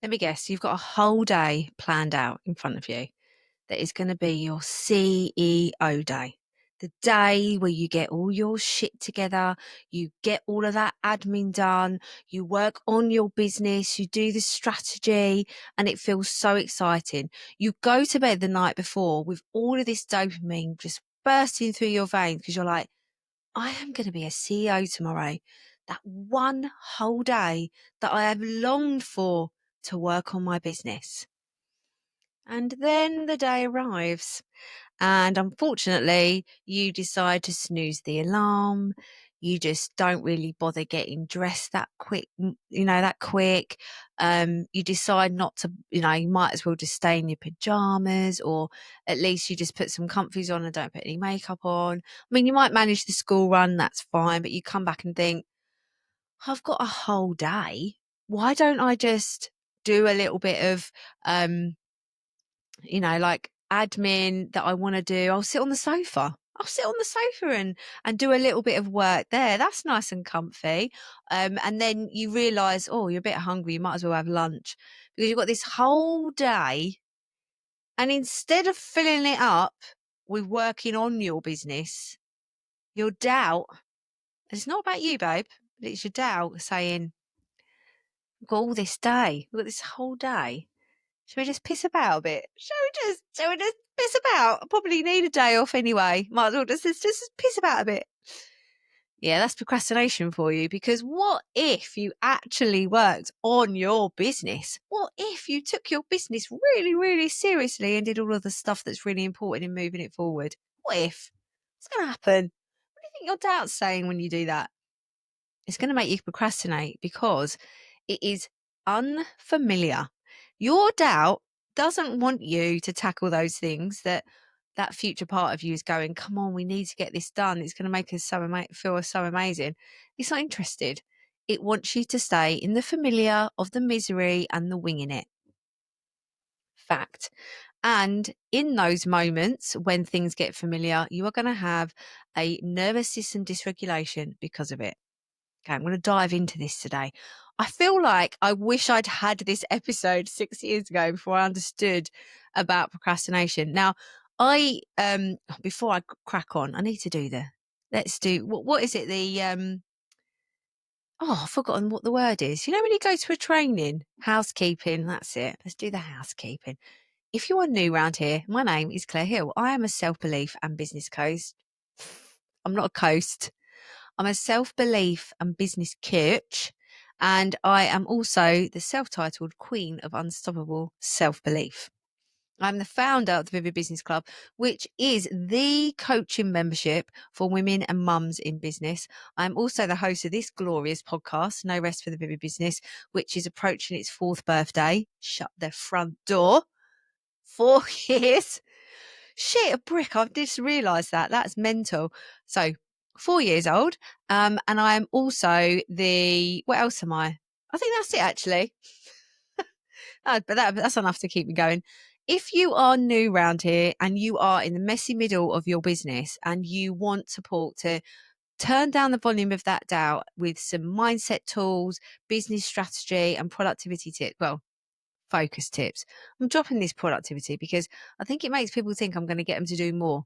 Let me guess, you've got a whole day planned out in front of you that is going to be your CEO day. The day where you get all your shit together, you get all of that admin done, you work on your business, you do the strategy, and it feels so exciting. You go to bed the night before with all of this dopamine just bursting through your veins because you're like, I am going to be a CEO tomorrow. That one whole day that I have longed for to work on my business. And then the day arrives. And unfortunately, you decide to snooze the alarm. You just don't really bother getting dressed that quick, that quick. You decide not to, you might as well just stay in your pajamas, or at least you just put some comfies on and don't put any makeup on. I mean, you might manage the school run, that's fine, but you come back and think, I've got a whole day. Why don't I just do a little bit of, like admin that I want to do? I'll sit on the sofa. I'll sit on the sofa and do a little bit of work there. That's nice and comfy. And then you realise, oh, you're a bit hungry. You might as well have lunch because you've got this whole day. And instead of filling it up with working on your business, your doubt, it's not about you, babe, but it's your doubt saying, we've got all this day. We've got this whole day. Should we just piss about a bit? Shall we just piss about? I probably need a day off anyway. Might as well just piss about a bit. Yeah, that's procrastination for you, because what if you actually worked on your business? What if you took your business really, really seriously and did all of the stuff that's really important in moving it forward? What if? What's going to happen? What do you think your doubt's saying when you do that? It's going to make you procrastinate because it is unfamiliar. Your doubt doesn't want you to tackle those things that future part of you is going, come on, we need to get this done. It's going to make us feel so amazing. It's not interested. It wants you to stay in the familiar of the misery and the winging it. Fact. And in those moments when things get familiar, you are going to have a nervous system dysregulation because of it. Okay, I'm going to dive into this today. I feel like I wish I'd had this episode 6 years ago before I understood about procrastination. Now, before I crack on, I need to do what is it? I've forgotten what the word is. You know, when you go to a training, housekeeping, that's it. Let's do the housekeeping. If you are new around here, my name is Claire Hill. I am a self-belief and business coach. I'm not a coast. I'm a self-belief and business coach, and I am also the self-titled Queen of Unstoppable Self-Belief. I'm the founder of the Vivid Business Club, which is the coaching membership for women and mums in business. I'm also the host of this glorious podcast, No Rest for the Vivid Business, which is approaching its 4th birthday. Shut the front door. 4 years. Shit, a brick. I've just realised that. That's mental. So 4 years old. And I'm also what else am I? I think that's it, actually. But that's enough to keep me going. If you are new around here and you are in the messy middle of your business and you want support to turn down the volume of that doubt with some mindset tools, business strategy, and productivity tips, well, focus tips. I'm dropping this productivity because I think it makes people think I'm going to get them to do more.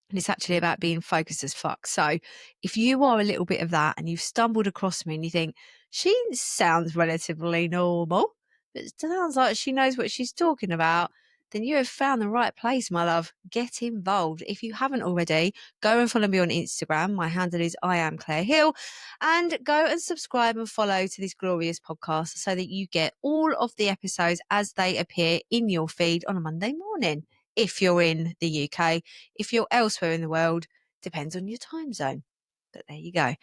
And it's actually about being focused as fuck. So if you are a little bit of that and you've stumbled across me and you think, she sounds relatively normal, but it sounds like she knows what she's talking about, then you have found the right place, my love. Get involved. If you haven't already, go and follow me on Instagram. My handle is I am Claire Hill. And go and subscribe and follow to this glorious podcast so that you get all of the episodes as they appear in your feed on a Monday morning. If you're in the UK, if you're elsewhere in the world, depends on your time zone. But there you go.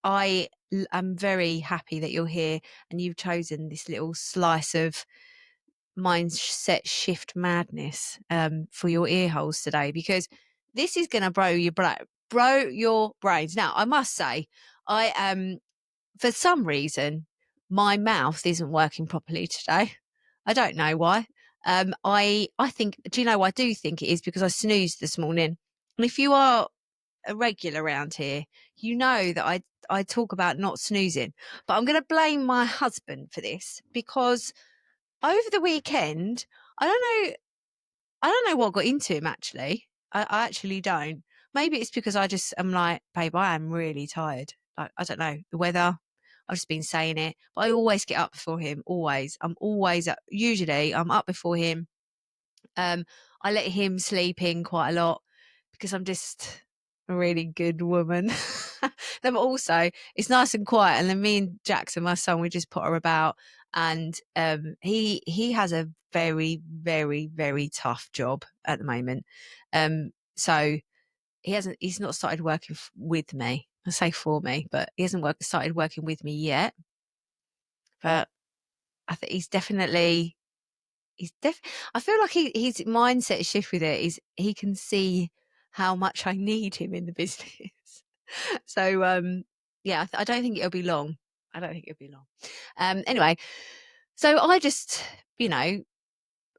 I am very happy that you're here and you've chosen this little slice of mindset shift madness for your ear holes today, because this is going to blow your brains. Now, I must say, I am, for some reason, my mouth isn't working properly today. I don't know why. I think, do you know what I do think it is? Because I snoozed this morning. And if you are a regular around here, you know that I talk about not snoozing, but I'm going to blame my husband for this because over the weekend, I don't know, I don't know what got into him actually. I actually don't. Maybe it's because I just am like, babe, I am really tired. Like, I don't know, the weather. I've just been saying it, but I always get up before him. Always. I'm always up. Usually I'm up before him. I let him sleep in quite a lot because I'm just a really good woman. Then also it's nice and quiet. And then me and Jackson, my son, we just put her about. And he has a very, very, very tough job at the moment. So he's not started working with me. I say for me, but he hasn't started working with me yet. But I think I feel like his mindset shift with it is he can see how much I need him in the business. So yeah, I don't think it'll be long. I don't think it'll be long. Anyway, so I just, you know,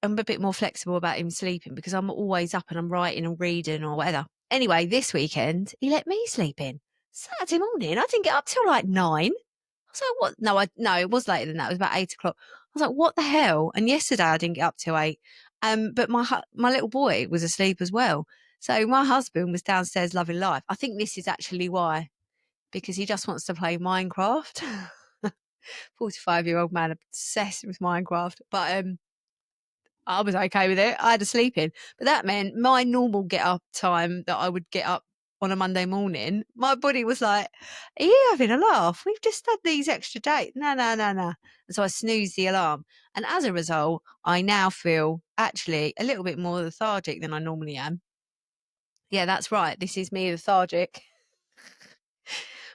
I'm a bit more flexible about him sleeping because I'm always up and I'm writing and reading or whatever. Anyway, this weekend he let me sleep in. Saturday morning, I didn't get up till like 9. I was like, what? No, it was later than that. It was about 8 o'clock. I was like, what the hell? And yesterday I didn't get up till 8. But my little boy was asleep as well. So my husband was downstairs loving life. I think this is actually why, because he just wants to play Minecraft. 45-year-old man obsessed with Minecraft. But I was okay with it. I had a sleep in. But that meant my normal get up time that I would get up on a Monday morning, my body was like, are you having a laugh? We've just had these extra days. No, no, no, no. And so I snoozed the alarm. And as a result, I now feel actually a little bit more lethargic than I normally am. Yeah, that's right. This is me lethargic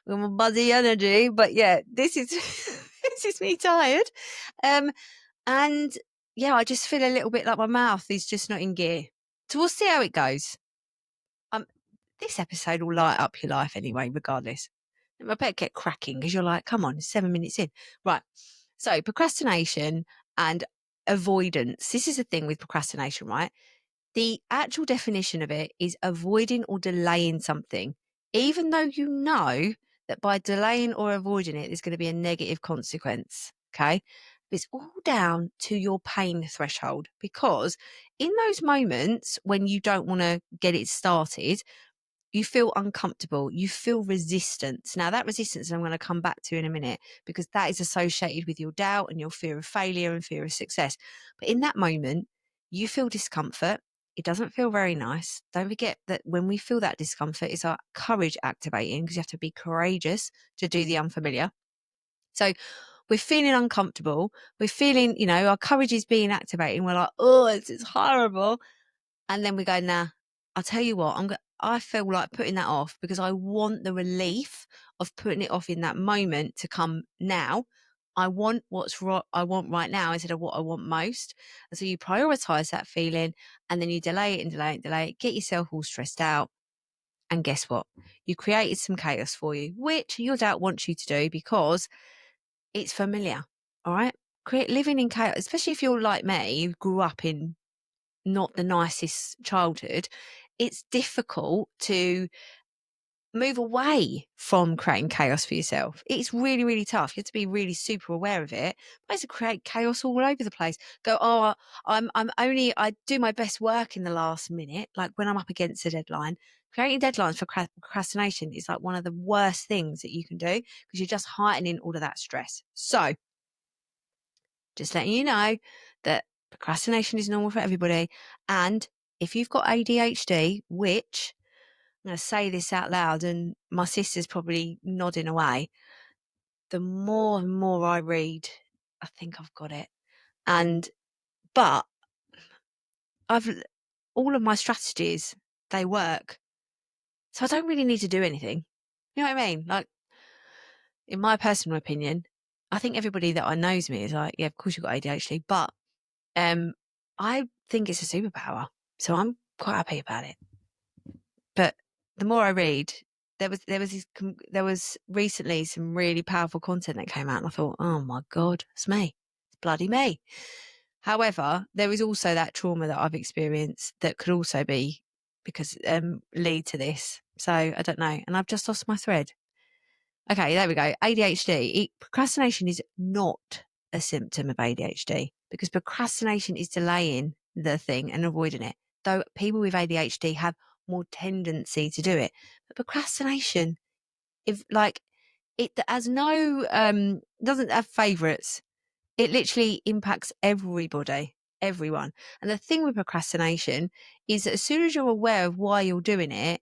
with my buzzy energy. But yeah, this is this is me tired. And yeah, I just feel a little bit like my mouth is just not in gear. So we'll see how it goes. This episode will light up your life anyway, regardless. I better get cracking because you're like, come on, 7 minutes in. Right. So procrastination and avoidance. This is the thing with procrastination, right? The actual definition of it is avoiding or delaying something, even though you know that by delaying or avoiding it, there's going to be a negative consequence. Okay. It's all down to your pain threshold because in those moments when you don't want to get it started, you feel uncomfortable, you feel resistance. Now, that resistance I'm going to come back to in a minute because that is associated with your doubt and your fear of failure and fear of success. But in that moment, you feel discomfort. It doesn't feel very nice. Don't forget that when we feel that discomfort, it's our courage activating because you have to be courageous to do the unfamiliar. So we're feeling uncomfortable. We're feeling, our courage is being activated. And we're like, oh, it's horrible. And then we go, nah, I'll tell you what, I feel like putting that off because I want the relief of putting it off in that moment to come now. I want I want right now instead of what I want most. And so you prioritize that feeling and then you delay it and delay it and delay it, get yourself all stressed out. And guess what? You created some chaos for you, which your doubt wants you to do because it's familiar. All right. Living in chaos, especially if you're like me, you grew up in not the nicest childhood, it's difficult to move away from creating chaos for yourself. It's really, really tough. You have to be really super aware of it. I used to create chaos all over the place. Go, oh, I do my best work in the last minute, like when I'm up against a deadline. Creating deadlines for procrastination is like one of the worst things that you can do because you're just heightening all of that stress. So just letting you know that procrastination is normal for everybody. And if you've got ADHD, which I'm going to say this out loud and my sister's probably nodding away, the more and more I read, I think I've got it. But all of my strategies, they work. So I don't really need to do anything. You know what I mean? Like, in my personal opinion, I think everybody that knows me is like, yeah, of course you've got ADHD, but I think it's a superpower. So I'm quite happy about it. But the more I read, there was recently some really powerful content that came out and I thought, oh my God, it's me. It's bloody me. However, there is also that trauma that I've experienced that could also be lead to this. So I don't know. And I've just lost my thread. Okay, there we go. ADHD. Procrastination is not a symptom of ADHD because procrastination is delaying the thing and avoiding it. Though people with ADHD have more tendency to do it. But procrastination, if like it has no doesn't have favorites. It literally impacts everybody, everyone. And the thing with procrastination is that as soon as you're aware of why you're doing it,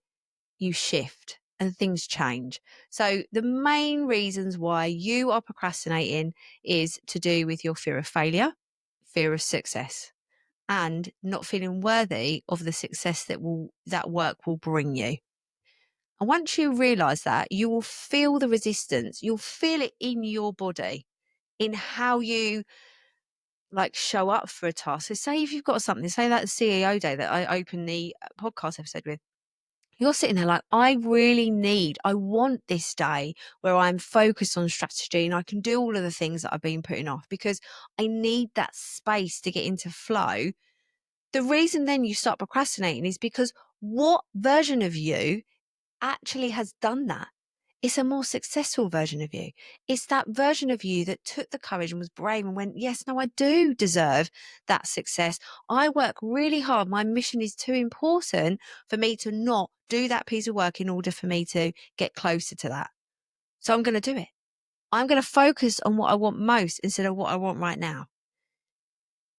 you shift and things change. So the main reasons why you are procrastinating is to do with your fear of failure, fear of success, and not feeling worthy of the success that work will bring you. And once you realize that, you will feel the resistance. You'll feel it in your body, in how you like show up for a task. So say if you've got something, say that CEO day that I opened the podcast episode with, you're sitting there like, I want this day where I'm focused on strategy and I can do all of the things that I've been putting off because I need that space to get into flow. The reason then you start procrastinating is because what version of you actually has done that? It's a more successful version of you. It's that version of you that took the courage and was brave and went, yes, no, I do deserve that success. I work really hard. My mission is too important for me to not do that piece of work in order for me to get closer to that. So I'm going to do it. I'm going to focus on what I want most instead of what I want right now.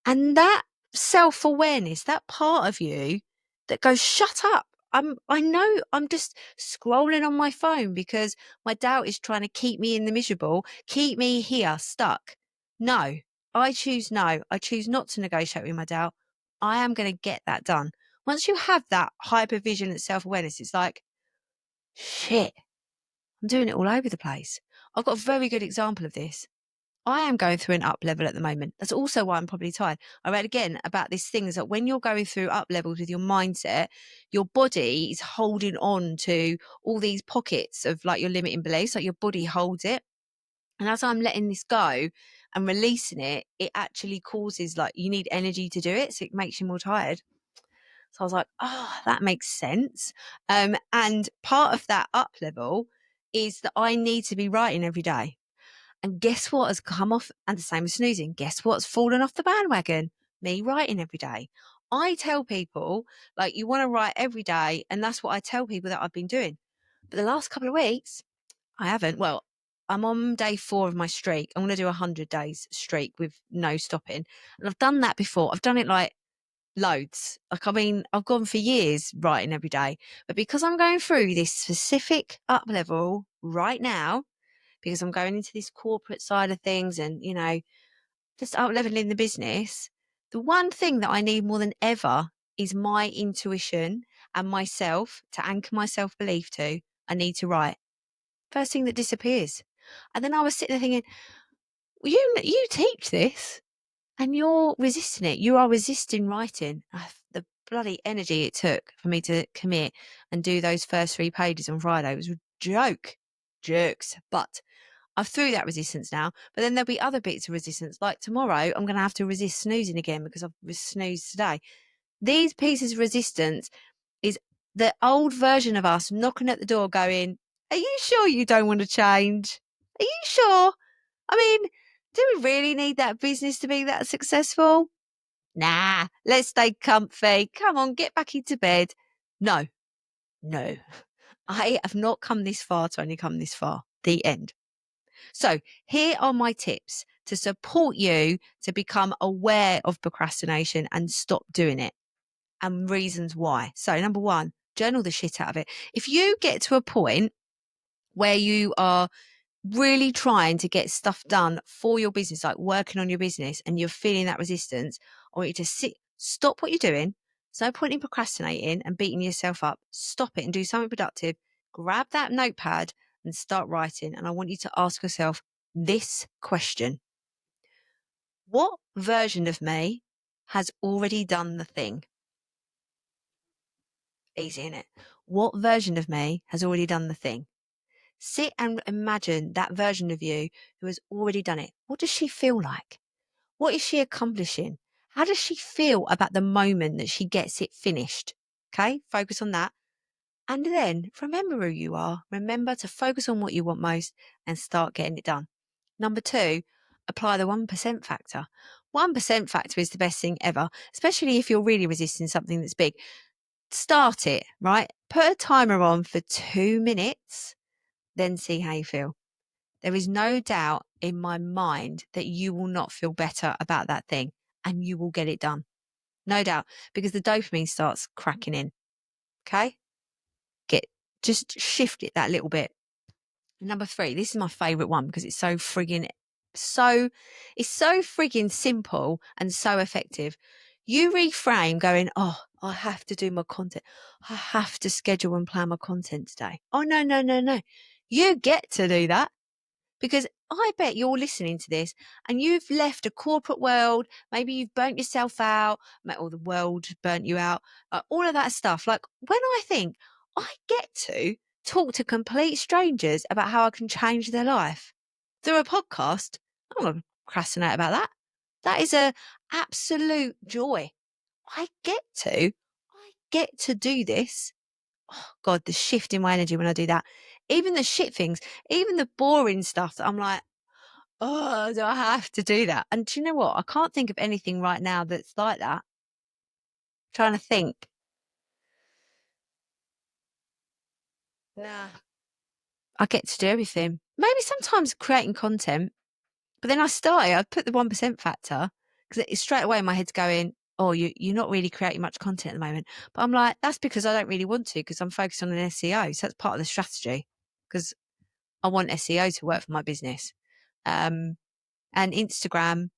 And that self-awareness, that part of you that goes, shut up. I know I'm just scrolling on my phone because my doubt is trying to keep me in the miserable, keep me here stuck. No, I choose no. I choose not to negotiate with my doubt. I am going to get that done. Once you have that hypervigilant self-awareness, it's like, shit, I'm doing it all over the place. I've got a very good example of this. I am going through an up level at the moment. That's also why I'm probably tired. I read again about this thing is that when you're going through up levels with your mindset, your body is holding on to all these pockets of like your limiting beliefs, like your body holds it. And as I'm letting this go and releasing it, it actually causes like you need energy to do it. So it makes you more tired. So I was like, oh, that makes sense. And part of that up level is that I need to be writing every day. And guess what has come off? And the same as snoozing. Guess what's fallen off the bandwagon? Me writing every day. I tell people, like, you want to write every day. And that's what I tell people that I've been doing. But the last couple of weeks, I haven't. Well, I'm on day 4 of my streak. I'm going to do 100 days streak with no stopping. And I've done that before. I've done it like loads. Like, I mean, I've gone for years writing every day. But because I'm going through this specific up level right now, because I'm going into this corporate side of things and, you know, just up leveling the business, the one thing that I need more than ever is my intuition and myself to anchor my self belief to. I need to write. First thing that disappears. And then I was sitting there thinking, well, you teach this and you're resisting it. You are resisting writing. The bloody energy it took for me to commit and do those first 3 pages on Friday was a joke. Jerks. But I've through that resistance now, but then there'll be other bits of resistance. Like tomorrow, I'm going to have to resist snoozing again because I've snoozed today. These pieces of resistance is the old version of us knocking at the door going, are you sure you don't want to change? Are you sure? I mean, do we really need that business to be that successful? Nah, let's stay comfy. Come on, get back into bed. No, no. I have not come this far to only come this far. The end. So here are my tips to support you to become aware of procrastination and stop doing it and reasons why. So number 1, journal the shit out of it. If you get to a point where you are really trying to get stuff done for your business, like working on your business, and you're feeling that resistance, I want you to stop what you're doing. There's no point in procrastinating and beating yourself up. Stop it and do something productive. Grab that notepad and start writing. And I want you to ask yourself this question. What version of me has already done the thing? Easy, isn't it? What version of me has already done the thing? Sit and imagine that version of you who has already done it. What does she feel like? What is she accomplishing? How does she feel about the moment that she gets it finished? Okay, focus on that. And then remember who you are. Remember to focus on what you want most and start getting it done. Number 2, apply the 1% factor. 1% factor is the best thing ever, especially if you're really resisting something that's big. Start it, right? Put a timer on for 2 minutes, then see how you feel. There is no doubt in my mind that you will not feel better about that thing and you will get it done. No doubt, because the dopamine starts cracking in. Okay? Just shift it that little bit. Number 3, this is my favorite one because it's so frigging simple and so effective. You reframe going, oh, I have to do my content. I have to schedule and plan my content today. Oh, no, no, no, no. You get to do that. Because I bet you're listening to this and you've left a corporate world. Maybe you've burnt yourself out, or the world burnt you out, all of that stuff. Like when I think I get to talk to complete strangers about how I can change their life through a podcast, I'm not going to procrastinate about that. That is a absolute joy. I get to do this. Oh God, the shift in my energy when I do that. Even the shit things, even the boring stuff that I'm like, oh, do I have to do that? And do you know what? I can't think of anything right now that's like that. Trying to think. Nah. I get to do everything. Maybe sometimes creating content, but then I put the 1% factor because it's straight away my head's going, oh, you're not really creating much content at the moment. But I'm like, that's because I don't really want to because I'm focused on an SEO. So that's part of the strategy because I want SEO to work for my business. And Instagram,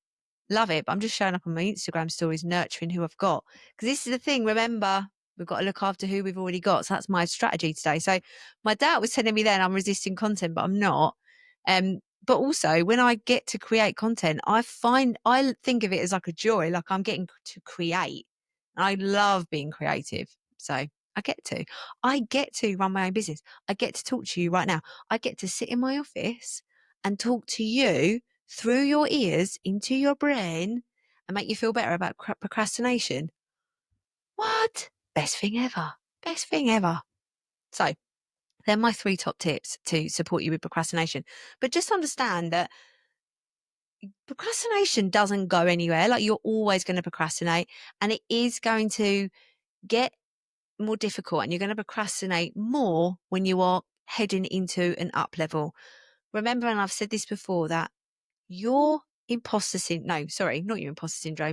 love it, but I'm just showing up on my Instagram stories, nurturing who I've got. Because this is the thing, remember, we've got to look after who we've already got. So that's my strategy today. So my dad was telling me then I'm resisting content, but I'm not. But also when I get to create content, I think of it as like a joy, like I'm getting to create. I love being creative. So I get to run my own business. I get to talk to you right now. I get to sit in my office and talk to you through your ears into your brain and make you feel better about procrastination. What? Best thing ever. Best thing ever. So they're my 3 top tips to support you with procrastination. But just understand that procrastination doesn't go anywhere. Like you're always going to procrastinate and it is going to get more difficult and you're going to procrastinate more when you are heading into an up level. Remember, and I've said this before, that your imposter syndrome,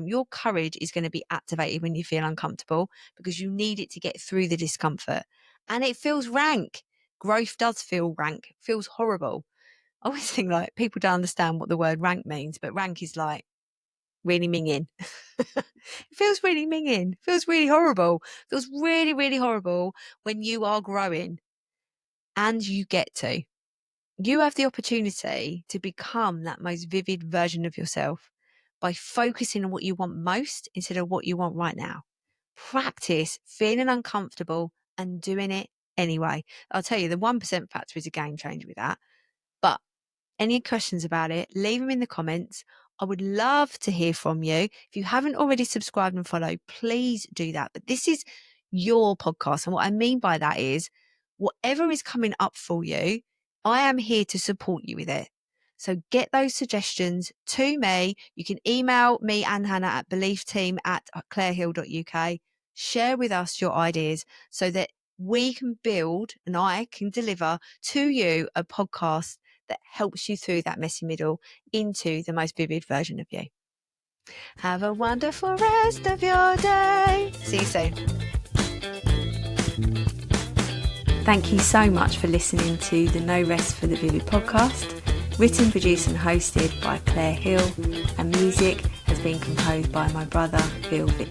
your courage is going to be activated when you feel uncomfortable because you need it to get through the discomfort. And it feels rank. Growth does feel rank, feels horrible. I always think like people don't understand what the word rank means, but rank is like really minging. It feels really minging, feels really horrible, feels really, really horrible when you are growing and you have the opportunity to become that most vivid version of yourself by focusing on what you want most instead of what you want right now. Practice feeling uncomfortable and doing it anyway. I'll tell you, the 1% factor is a game changer with that. But any questions about it, leave them in the comments. I would love to hear from you. If you haven't already subscribed and followed, please do that. But this is your podcast. And what I mean by that is whatever is coming up for you, I am here to support you with it. So get those suggestions to me. You can email me and Hannah at beliefteam@clarehill.uk. Share with us your ideas so that we can build and I can deliver to you a podcast that helps you through that messy middle into the most vivid version of you. Have a wonderful rest of your day. See you soon. Thank you so much for listening to the No Rest for the Vivid podcast. Written, produced and hosted by Claire Hill, and music has been composed by my brother, Phil Vick.